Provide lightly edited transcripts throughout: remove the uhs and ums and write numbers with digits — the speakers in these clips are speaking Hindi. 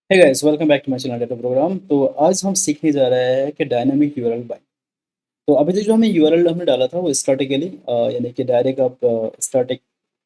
Hey guys welcome back to my channel data program. तो आज हम सीखने जा रहे हैं कि डायनामिक यूआरएल बाइंड। तो अभी तक जो हमें यूआरएल हमने डाला था वो स्टैटिकली यानी कि डायरेक्ट आप स्टैटिक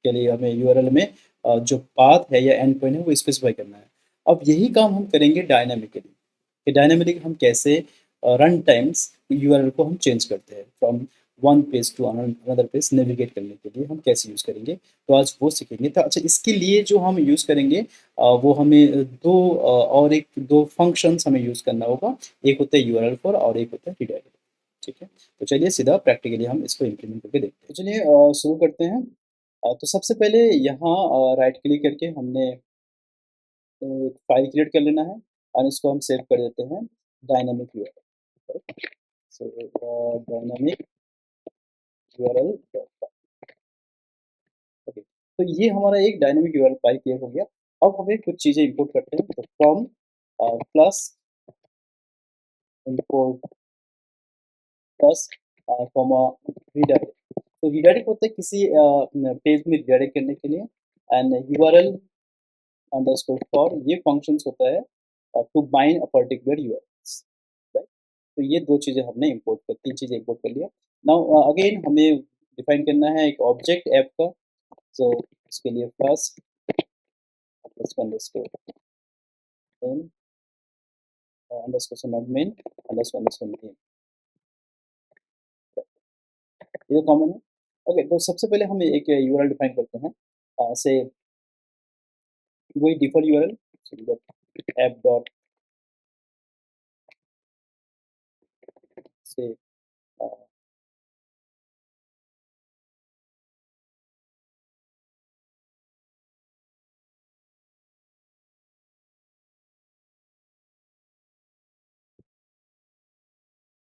के लिए हमें यूआरएल में जो पाथ है या एंड पॉइंट है वो स्पेसिफाई करना है। अब यही काम हम करेंगे डायनामिकली कि डायनामिकली हम कैसे रन टाइम्स यूआरएल को हम चेंज करते हैं from one page to another page navigate करने के लिए हम कैसे यूज़ करेंगे। तो आज वो सीखेंगे। तो अच्छा इसके लिए जो हम यूज़ करेंगे वो हमें और एक दो फंक्शंस हमें यूज़ करना होगा। एक होता है यूआरएल फॉर और एक होता है रिडायरेक्ट। ठीक है? तो चलिए सीधा प्रैक्टिकली हम इसको इम्प्लीमेंट करके देखते हैं। तो चलिए शुरू करते हैं। तो सबसे पहले यहाँ राइट क्लिक करके हमने एक फ़ाइल क्रिएट कर लेना है और इसको हम सेव कर देते हैं डायनामिक यूआरएल। सो डायनामिक यूआरएल डॉट ओके। तो ये हमारा एक डायनामिक यूआरएल फ़ाइल क्रिएट हो गया। अब हमें कुछ चीज़ें इंपोर्ट करते हैं। तो from plus import plus comma redirect. तो रीडायरेक्ट होता है किसी पेज में रीडायरेक्ट करने के लिए एंड यूआरएल अंडरस्कोर फॉर ये फंक्शंस होता है to bind a particular URLs, right. तो ये दो चीज़ें हमने इंपोर्ट कर तीन चीज़ें इंपोर्ट कर लिया। नाउ अगेन हमें डिफाइन करना है एक ऑब्जेक्ट ऐप का। सो इसके लिए फर्स्ट अंडरस्कोर नेम अंडरस्कोर से मेन अंडरस्कोर नेम, ये कॉमन है। ओके, तो सबसे पहले हम एक यूआरएल डिफाइन करते हैं से वही डिफ़ॉल्ट यूआरएल ऐप डॉट से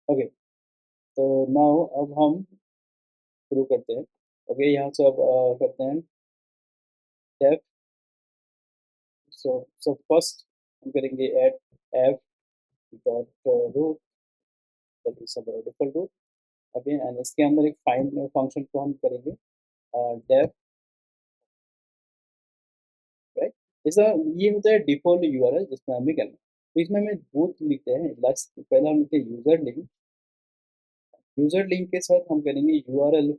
ओके। तो नाउ अब हम शुरू करते हैं। ओके, यहाँ से अब करते हैं डेफ। सो फर्स्ट हम करेंगे add app dot route, that is default route. Okay, and इसके अंदर एक फाइंड फंक्शन को हम करेंगे डेफ, राइट। इसका ये होता है डिफ़ॉल्ट यूआरएल जिसमें हमें करना है। तो इसमें हमें बोथ लिखते हैं। लास्ट पहला हम लिखते हैं यूज़र लिंक के साथ हम करेंगे यूआरएल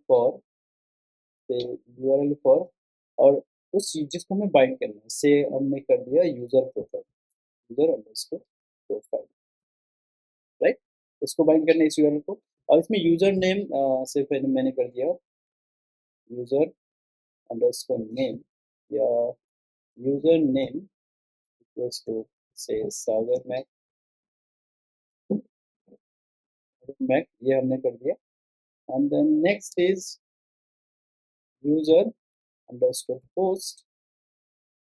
फॉर और उस चीज़ जिसको हमें बाइंड करना है से हमने कर दिया user profile, user underscore profile, right. इसको बाइंड करना है इस यूआरएल को। और इसमें यूज़र नेम से पहले मैंने कर दिया यूज़र अंडरस्कोर नेम या यूज़र नेम इक्वल्स टू से सागर मैक, ये हमने कर दिया। And then next is user underscore post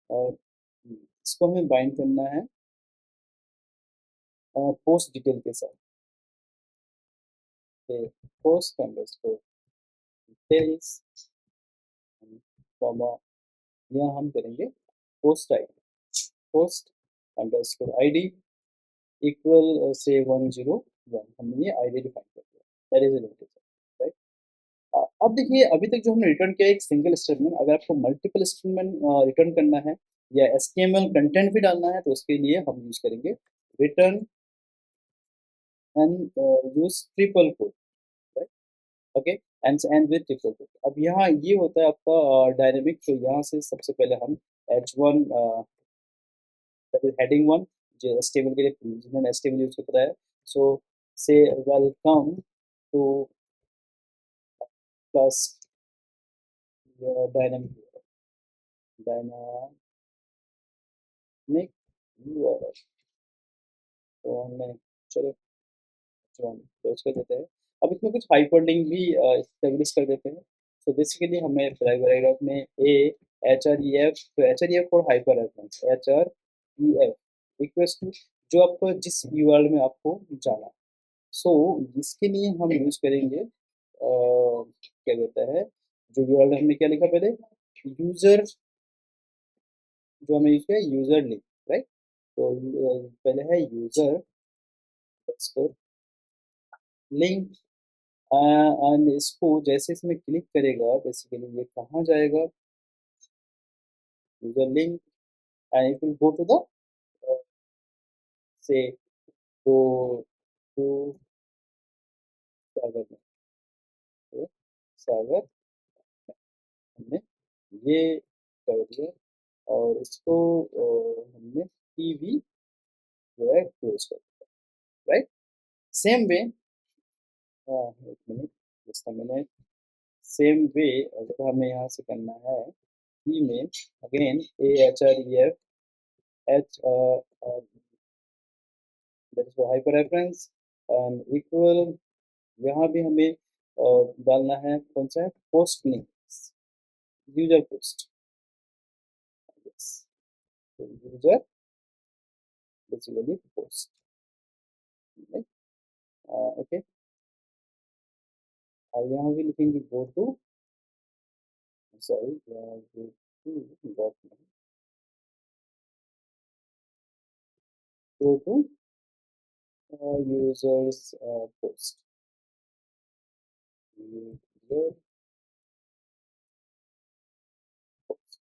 और इसको हमें बाइंड करना है पोस्ट डिटेल के साथ। पोस्ट अंडरस्कोर डिटेल्स कॉमा यहाँ हम करेंगे post ID, post underscore ID equal से 101। हमने ये आईडी डिफाइन कर दिया, दैट इज लिमिटेड, राइट। अब देखिए अभी तक जो हमने रिटर्न किया एक सिंगल स्टेटमेंट। अगर आपको मल्टीपल स्टेटमेंट रिटर्न करना है या एचटीएमएल कंटेंट भी डालना है तो उसके लिए हम यूज करेंगे return and use triple quote, right. Okay, and with triple quote. अब यहाँ ये होता है आपका डायनेमिक। तो यहाँ से सबसे पहले हम h1 that is heading one जो एचटीएमएल के लिए जिन्होंने एचटीएमएल यूज करता है। सो से welcome two plus dynamic dynamic URL. तो हमने चलो जो हम क्लोज कर देते हैं। अब इसमें कुछ हाइपरलिंक भी एस्टेब्लिश कर देते हैं। तो बेसिकली हमें पैराग्राफ में a H R E F, तो H R E F for hyper reference H R E F equals to जो आपको जिस यूआरएल में आपको जाना है। सो इसके लिए हम यूज करेंगे क्या कहता है, जो यूआरएल हमने क्या लिखा पहले, यूजर, जो हमें यूज किया यूजर लिंक, राइट। तो पहले है यूजर लिंक एंड इसको जैसे इसमें क्लिक करेगा बेसिकली ये कहाँ जाएगा, user link and it will go to the से तो तो सागर में, तो सागर हमने ये कर दिया और इसको हमने टीवी जो है क्लोज कर दिया, राइट। सेम वे, एक minute, just a minute, same way अगर हमें यहाँ से करना है ई में, again A H R E F H, that is hyper reference and equal, यहाँ भी हमें डालना है कौन सा है, post names, user post, yes, तो यूजर बेसिकली पोस्ट, ओके। और यहाँ भी लिखेंगे go to, sorry, go to dot, go to users post, user post,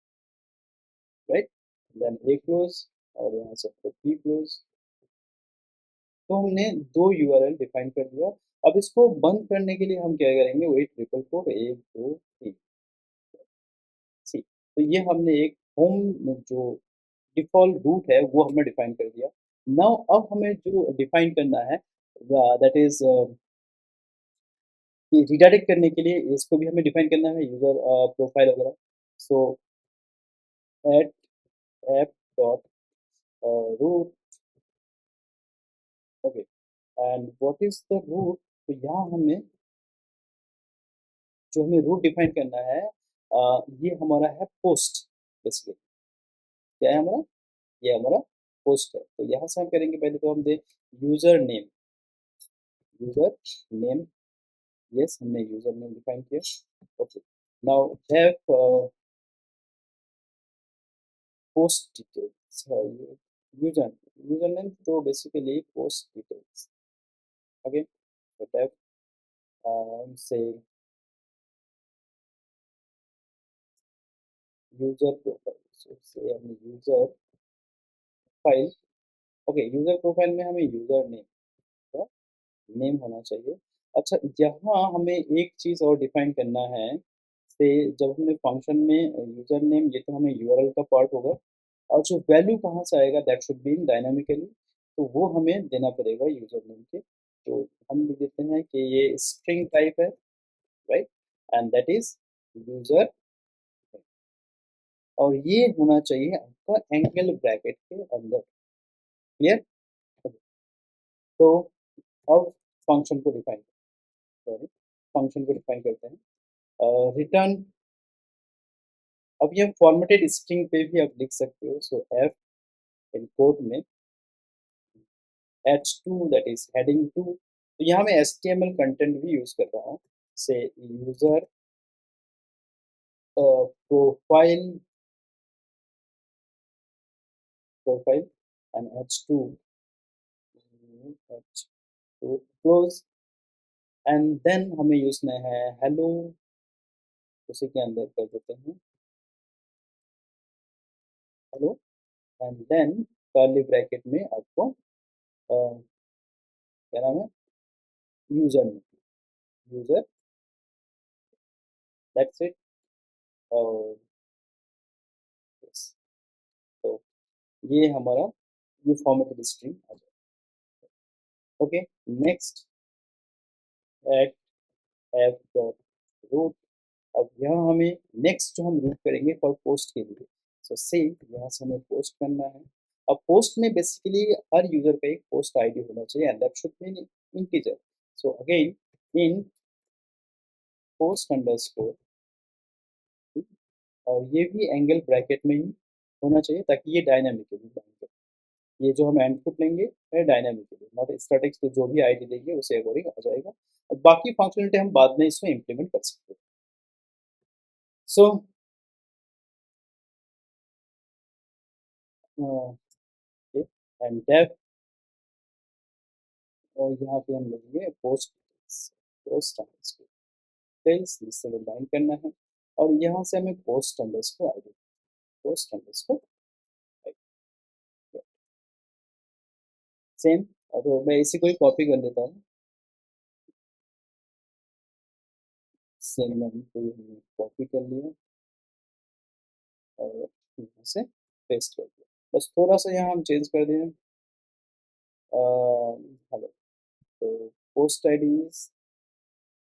right, then a close और यहाँ से बी क्लोज। तो हमने दो यूआरएल डिफाइन कर दिया। अब इसको बंद करने के लिए हम क्या करेंगे, वही ट्रिपल कोड 1 2 3, सी, तो ये हमने एक होम जो डिफ़ॉल्ट रूट है वो हमने डिफाइन कर दिया। नाउ अब हमें जो डिफाइन करना है दैट इज़ कि रिडायरेक्ट करने के लिए इसको भी हमें डिफाइन करना है, यूज़र प्रोफाइल वगैरह। So at app dot route, okay, and what is the route, तो यहाँ हमें जो हमें रूट डिफाइन करना है ये हमारा है पोस्ट, बेसिकली क्या है हमारा, ये हमारा पोस्ट है। तो यहाँ से हम करेंगे, पहले तो हम the user name, user name, yes, हमने यूज़र नेम डिफाइन किया, okay. Now have post details, user user name, तो बेसिकली पोस्ट डिटेल्स, ओके। तो हैव से यूज़र प्रोफाइल, से हम user file, okay, user profile में हमें यूज़र नेम का नेम होना चाहिए। अच्छा, यहाँ हमें एक चीज़ और डिफाइन करना है, से जब हमने फंक्शन में यूज़र नेम, ये तो हमें यूआरएल का पार्ट होगा, और जो वैल्यू कहाँ से आएगा that should be in dynamically, तो वो हमें देना पड़ेगा यूज़र नेम के। तो हम लिख देते हैं कि ये स्ट्रिंग टाइप है, right, and that is user, और ये होना चाहिए आपका एंगल ब्रैकेट के अंदर, क्लियर। तो अब फंक्शन को डिफाइन, सॉरी, फंक्शन को डिफाइन करते हैं, रिटर्न, अब ये फॉर्मेटेड स्ट्रिंग पे भी आप लिख सकते हो, सो एफ इन कोड में h2 that is heading to, तो यहाँ मैं HTML कंटेंट भी यूज कर रहा हूँ, से user profile, profile and h2, h2 close, and then हमें यूज में है हेलो, उसी के अंदर कर देते हैं hello, and then curly bracket में आपको क्या नाम है, user name, user, that's it, और yes, तो ये हमारा ये फॉर्मेटेड स्ट्रिंग आ जाए, okay. Next at F dot route, अब यहाँ हमें नेक्स्ट जो हम रूट करेंगे फॉर पोस्ट के लिए, सो से यहाँ से हमें पोस्ट करना है। अब पोस्ट में बेसिकली हर यूजर का एक पोस्ट आईडी होना चाहिए and that should be integer, so again in post underscore, और ये भी एंगल ब्रैकेट में ही होना चाहिए ताकि ये डायनामिकली बाइंड करे। ये जो हम इनपुट लेंगे है डायनामिकली, नॉट स्टैटिक, तो जो भी आईडी देंगे उसे अकॉर्डिंग आ जाएगा। अब बाकी फंक्शनलिटी हम बाद में इसमें इम्प्लीमेंट कर सकते हैं। सो एंड डेफ, और यहाँ पे हम लिखेंगे पोस्ट, पोस्ट डिटेल्स, जिससे हमें बाइंड करना है, और यहाँ से हमें post underscore ID, post underscore, same. तो मैं इसी को ही कॉपी कर लेता हूँ। सेम मैंने को कॉपी कर लिया और यहाँ से पेस्ट कर दिया। बस थोड़ा सा यहाँ हम चेंज कर दें। हेलो। तो पोस्ट आईडीज,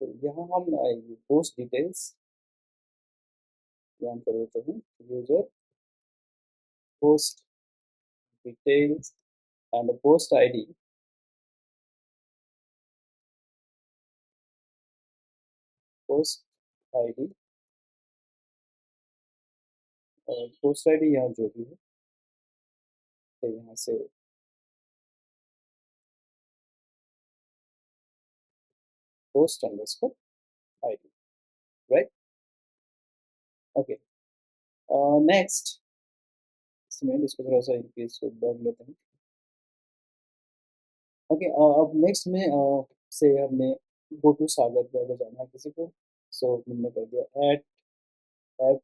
तो यहाँ हम पोस्ट डिटेल्स यहाँ कर देते हैं। User post details and post ID, post ID और पोस्ट आईडी यहाँ जो भी है, तो यहाँ से post underscore ID, right. Okay, next इसमें इसको थोड़ा सा इंक्रीज बढ़ लेते हैं। ओके, अब नेक्स्ट में से हमने गो टू सागर पे अगर जाना है किसी को, सो हमने कर दिया ऐड ऐप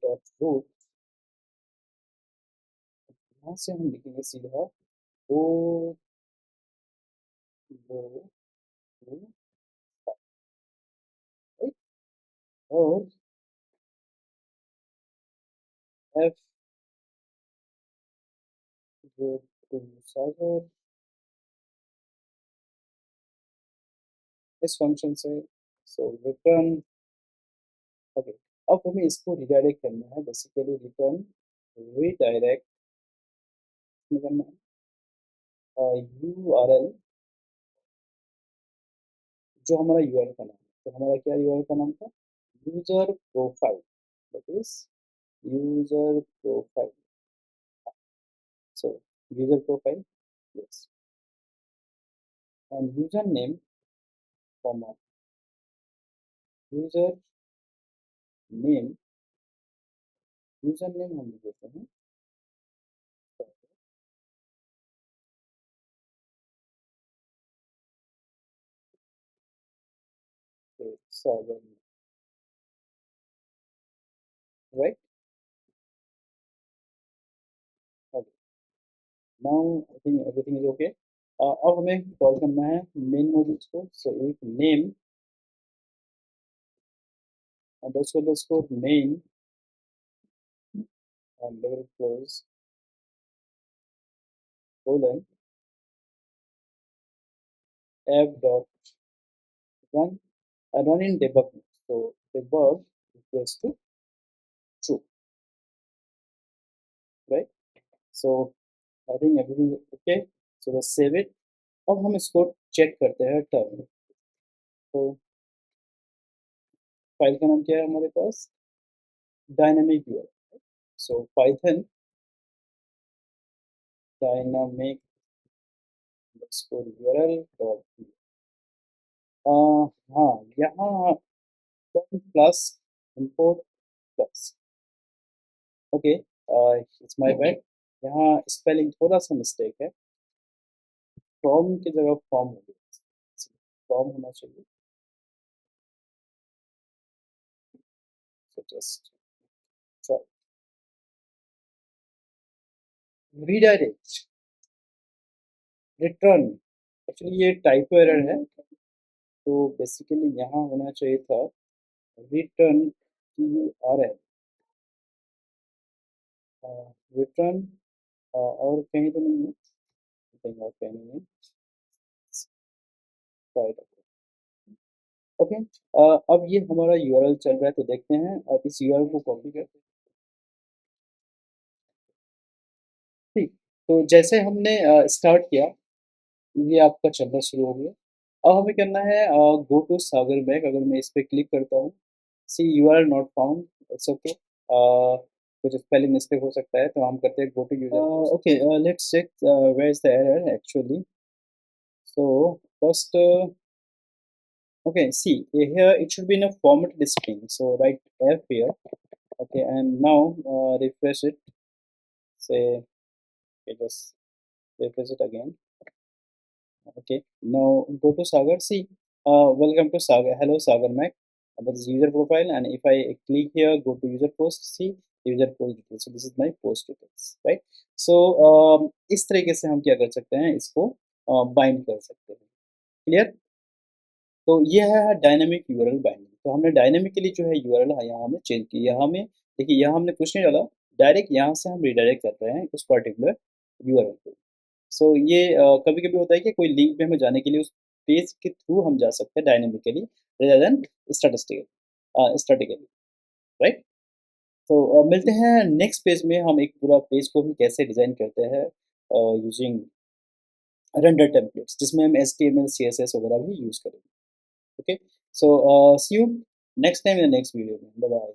डॉट रूट। यहाँ से हम लिखेंगे सीधा ओ वो और एफ गो टू सागर इस फंक्शन से, सो रिटर्न। ओके, अब हमें इसको रिडायरेक्ट करना है, बेसिकली रिटर्न रिडायरेक्ट करना है यू आर एल जो हमारा यूआरएल का नाम है। तो हमारा क्या यूआरएल का नाम था? User profile, that is user profile. So user profile, yes, and username comma user name, username हम देते हैं server, right? Okay. Now I think everything is okay. अब हमें कॉल करना है मेन मॉड्यूल्स को। So if name underscore main and double close colon app dot run, run in debug mode. So debug equals to true, right? So I think everything is okay. So let's save it. अब हम इसको चेक करते हैं टर्म। तो फाइल का नाम क्या है हमारे पास? Dynamic URL. So Python dynamic underscore URL dot, हाँ यहाँ plus import plus. Okay, it's my bad, यहाँ स्पेलिंग थोड़ा सा मिस्टेक है। फ्रॉम की जगह फॉर्म हो गया, फॉर्म होना चाहिए। So just try redirect return. Actually ये टाइपो एरर है, तो बेसिकली यहाँ होना चाहिए था return you R L, return और कहीं तो नहीं है, कहीं और कहीं नहीं है, राइट। ओके, अब ये हमारा यूआरएल चल रहा है, तो देखते हैं। अब इस यूआरएल को कॉपी करते हैं। ठीक, तो जैसे हमने स्टार्ट किया, ये आपका चलना शुरू हो गया। अब हमें करना है गो टू सागर बैग। अगर मैं इस पर क्लिक करता हूँ, see URL not found, it's okay, कुछ स्पेलिंग मिस्टेक हो सकता है, तो हम करते हैं go to user. Okay, let's check where is the error actually. So first, okay, see here it should be in a formatted string, so write f here. Okay, and now refresh it, say, okay, just refresh it again. Okay, now go to Sagar. See, welcome to Sagar, hello Sagar Mac. That is user profile, and if I click here, go to user post, see user post details, so this is my post details, right? So इस तरीके से हम क्या कर सकते हैं, इसको बाइंड कर सकते हैं। क्लियर? तो ये है डायनामिक यूआरएल बाइंडिंग। तो हमने डायनामिकली जो है यूआरएल यहाँ हमें चेंज की। यहाँ हमें देखिए, यहाँ हमने कुछ नहीं डाला, डायरेक्ट यहाँ से हम रिडायरेक्ट कर रहे हैं उस पर्टिकुलर यूआरएल को। सो ये कभी-कभी होता है कि कोई लिंक पे हमें जाने के लिए उस पेज के थ्रू हम जा सकते हैं dynamically rather than statically, right? तो मिलते हैं नेक्स्ट पेज में। हम एक पूरा पेज को हम कैसे डिज़ाइन करते हैं यूजिंग रेंडर टेम्पलेट्स, जिसमें हम एचटीएमएल, सीएसएस वगैरह भी यूज़ करेंगे। Okay, so see you next time in the next video में। Bye bye.